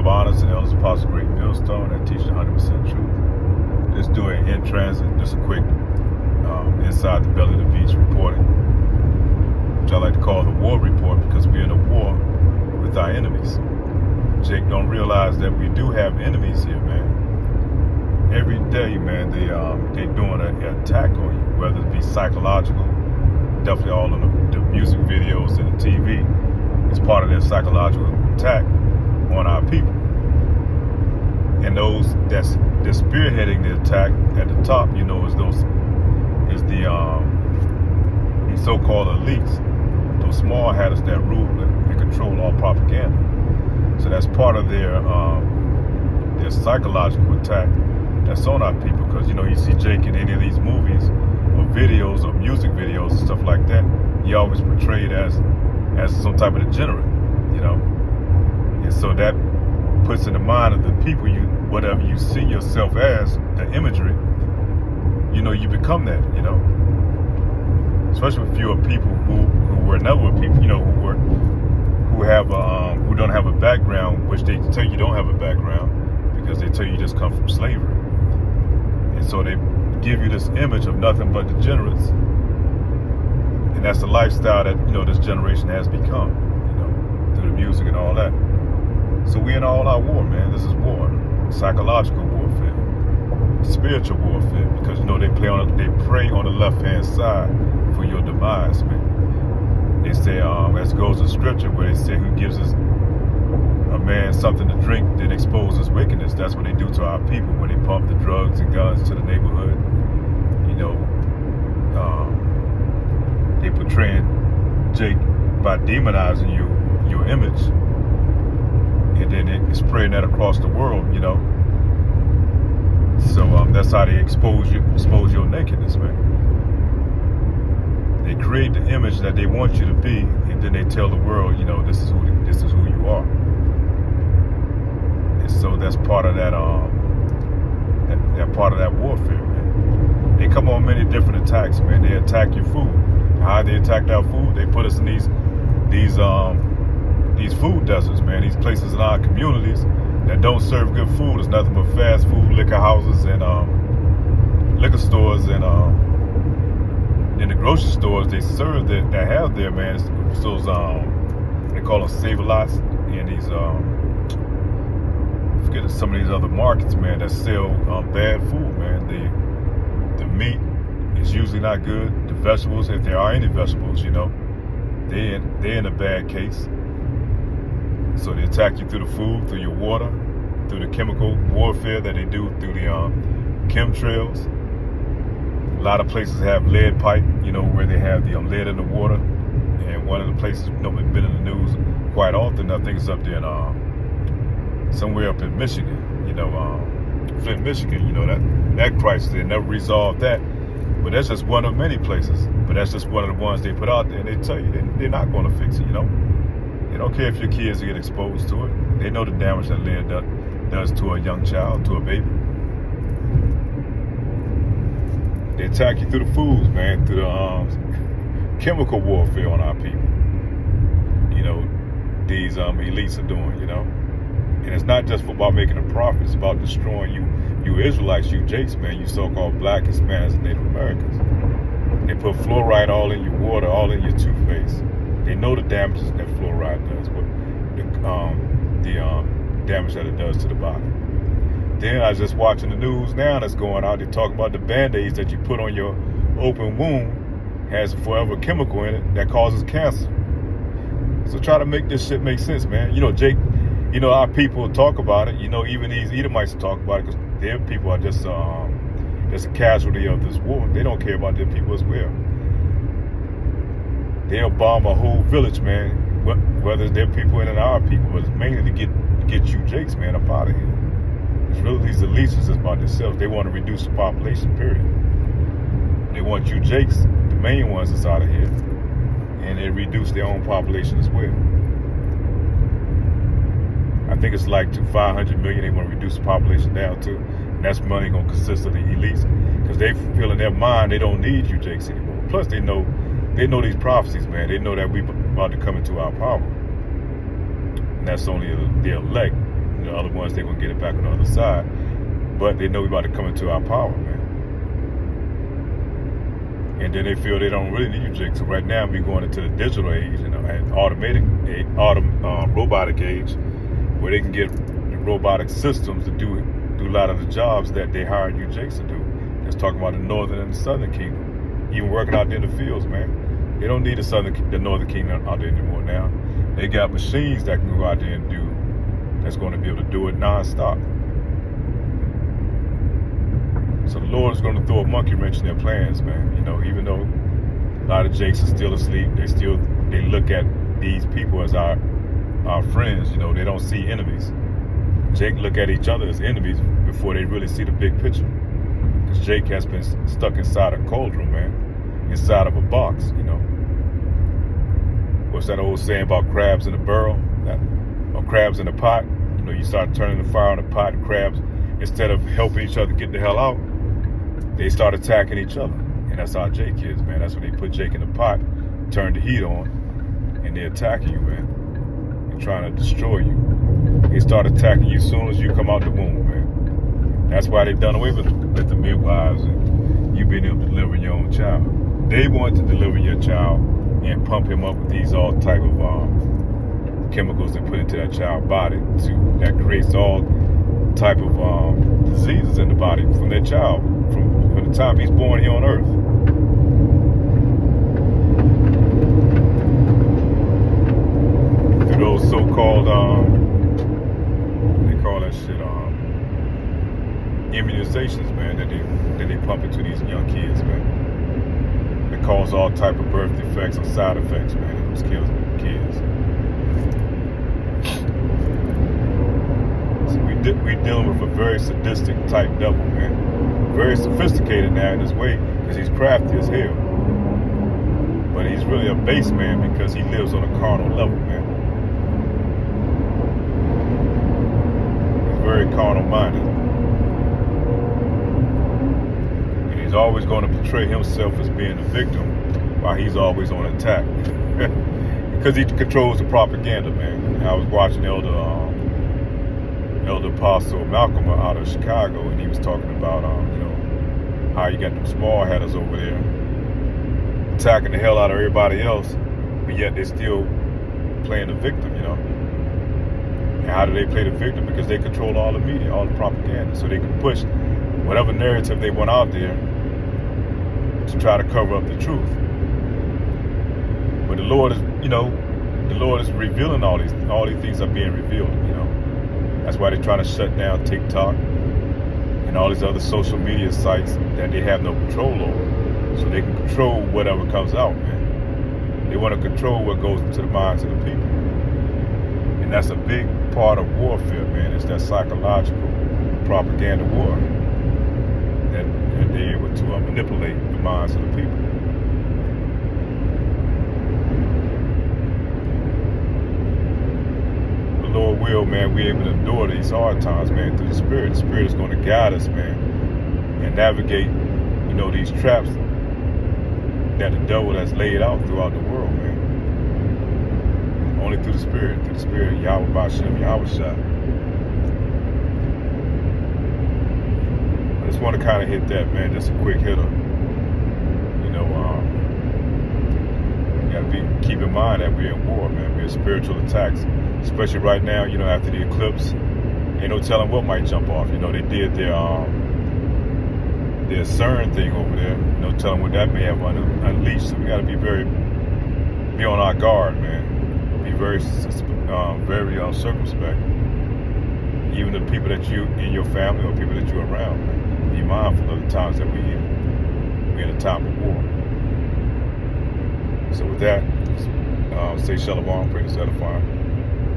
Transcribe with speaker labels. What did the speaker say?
Speaker 1: Bonus and Elders Apostle Great Millstone that teach 100% truth. Let's do it in transit, just a quick inside the belly of the beast reporting, which I like to call the war report because we're in a war with our enemies. Jake don't realize that we do have enemies here, man. Every day, man, they doing an attack on you, whether it be psychological, definitely all in the music videos and the TV. It's part of their psychological attack on our people. And those they're spearheading the attack at the top, you know, is the so-called elites, those small hatters that rule and control all propaganda. So that's part of their psychological attack that's on our people. Because, you know, you see Jake in any of these movies or videos or music videos and stuff like that, he always portrayed as some type of degenerate, you know. And so that puts in the mind of the people, whatever you see yourself as, the imagery, you know, you become that, you know. Especially if you're people who were never people, you know, who don't have a background, which they tell you don't have a background because they tell you just come from slavery. And so they give you this image of nothing but degenerates. And that's the lifestyle that, you know, this generation has become, you know, through the music and all that. So we in all our war, man. This is war. Psychological warfare. Spiritual warfare. Because, you know, they prey on the left-hand side for your demise, man. They say, as goes in scripture, where they say who gives us a man something to drink that exposes wickedness. That's what they do to our people when they pump the drugs and guns to the neighborhood. You know, they portraying Jake by demonizing your image, and then it's spreading that across the world, you know. So that's how they expose your nakedness, man. They create the image that they want you to be, and then they tell the world, you know, this is who you are. And so that's part of that part of that warfare, man. They come on many different attacks, man. They attack your food. How they attack our food? They put us in these food deserts, man. These places in our communities that don't serve good food. It's nothing but fast food, liquor houses, and liquor stores, and in the grocery stores they serve that have there, man. It's those they call them Save-A-Lots, and these forget some of these other markets, man, that sell bad food, man. The meat is usually not good. The vegetables, if there are any vegetables, you know, they're in a bad case. So they attack you through the food, through your water, through the chemical warfare that they do through the chemtrails. A lot of places have lead pipe, you know, where they have the lead in the water. And one of the places, you know, been in the news quite often, I think it's up there in somewhere up in Michigan, you know, Flint, Michigan, you know, that crisis, they never resolved that. But that's just one of many places. But that's just one of the ones they put out there, and they tell you they're not going to fix it, you know. They don't care if your kids get exposed to it. They know the damage that lead does to a young child, to a baby. They attack you through the foods, man, through the chemical warfare on our people. You know, these elites are doing, you know. And it's not just about making a profit. It's about destroying you Israelites, you Jakes, man, you so-called black, Hispanics, and Native Americans. They put fluoride all in your water, all in your toothpaste. They know the damages that fluoride does, the damage that it does to the body. Then I was just watching the news now that's going out. They're talking about the Band-Aids that you put on your open wound has a forever chemical in it that causes cancer. So try to make this shit make sense, man. You know, Jake, you know, our people talk about it. You know, even these Edomites talk about it because their people are just a casualty of this war. They don't care about their people as well. They'll bomb a whole village, man, whether they're people in and our people, but it's mainly to get you Jakes, man, up out of here. It's really these elites is about themselves. They want to reduce the population, period. They want you Jakes, the main ones, that's out of here, and they reduce their own population as well. I think it's like to 500 million. They want to reduce the population down to, and that's money going to consist of the elites because they feel in their mind they don't need you Jakes anymore. Plus they know these prophecies, man. They know that we about to come into our power, and that's only the elect, The other ones, they're going to get it back on the other side. But they know we're about to come into our power, man. And then they feel they don't really need you, Jake. So right now we're going into the digital age and robotic age, where they can get robotic systems to do a lot of the jobs that they hired you, Jakes, to do. That's talking about the northern and the southern kingdom. Even working out there in the fields, man. They don't need the northern kingdom out there anymore now. They got machines that can go out there and do, that's going to be able to do it nonstop. So the Lord is going to throw a monkey wrench in their plans, man. You know, even though a lot of Jakes are still asleep, they look at these people as our friends. You know, they don't see enemies. Jake look at each other as enemies before they really see the big picture. Because Jake has been stuck inside a cauldron, man, inside of a box. You know, what's that old saying about crabs in a barrel, or crabs in a pot? You know, you start turning the fire on the pot, and crabs, instead of helping each other get the hell out, they start attacking each other. And that's how Jake is, man. That's when they put Jake in the pot, turn the heat on, and they're attacking you, man. They're trying to destroy you. They start attacking you as soon as you come out the womb, man. That's why they've done away with the midwives and you being able to deliver your own child. They want to deliver your child and pump him up with these all type of chemicals they put into that child's body that creates all type of diseases in the body from that child from the time he's born here on earth. Through those so-called they call that shit immunizations, man, that they pump into these young kids, man. That cause all type of birth defects and side effects, man, in those kids. So we're dealing with a very sadistic type devil, man. Very sophisticated now in his way, because he's crafty as hell. But he's really a base man because he lives on a carnal level, man. He's very carnal minded. And he's always going to portray himself as being a victim while he's always on attack. Because he controls the propaganda, man. I was watching Elder Apostle Malcolm out of Chicago, and he was talking about, you know, how you got them small headers over there attacking the hell out of everybody else, but yet they're still playing the victim, you know. And how do they play the victim? Because they control all the media, all the propaganda, so they can push whatever narrative they want out there to try to cover up the truth. But the Lord is, you know, the Lord is revealing all these things are being revealed, you know. That's why they're trying to shut down TikTok and all these other social media sites that they have no control over. So they can control whatever comes out, man. They want to control what goes into the minds of the people. And that's a big part of warfare, man. It's that psychological propaganda war that they're able to manipulate the minds of the people. Lord will, man, we're able to endure these hard times, man, through the Spirit. The Spirit is going to guide us, man, and navigate, you know, these traps that the devil has laid out throughout the world, man. Only through the Spirit, Yahweh Bashem, Yahweh Shah. I just want to kind of hit that, man, just a quick hitter. You know, you got to keep in mind that we're in war, man. We're in spiritual attacks. Especially right now, you know, after the eclipse, ain't no telling what might jump off. You know, they did their CERN thing over there. No telling what that may have unleashed. So we got to be on our guard, man. Be very circumspect. Even the people that you in your family or people that you're around, man. Be mindful of the times that we're in. We're in a time of war. So with that, say shalom, pray to set a fire.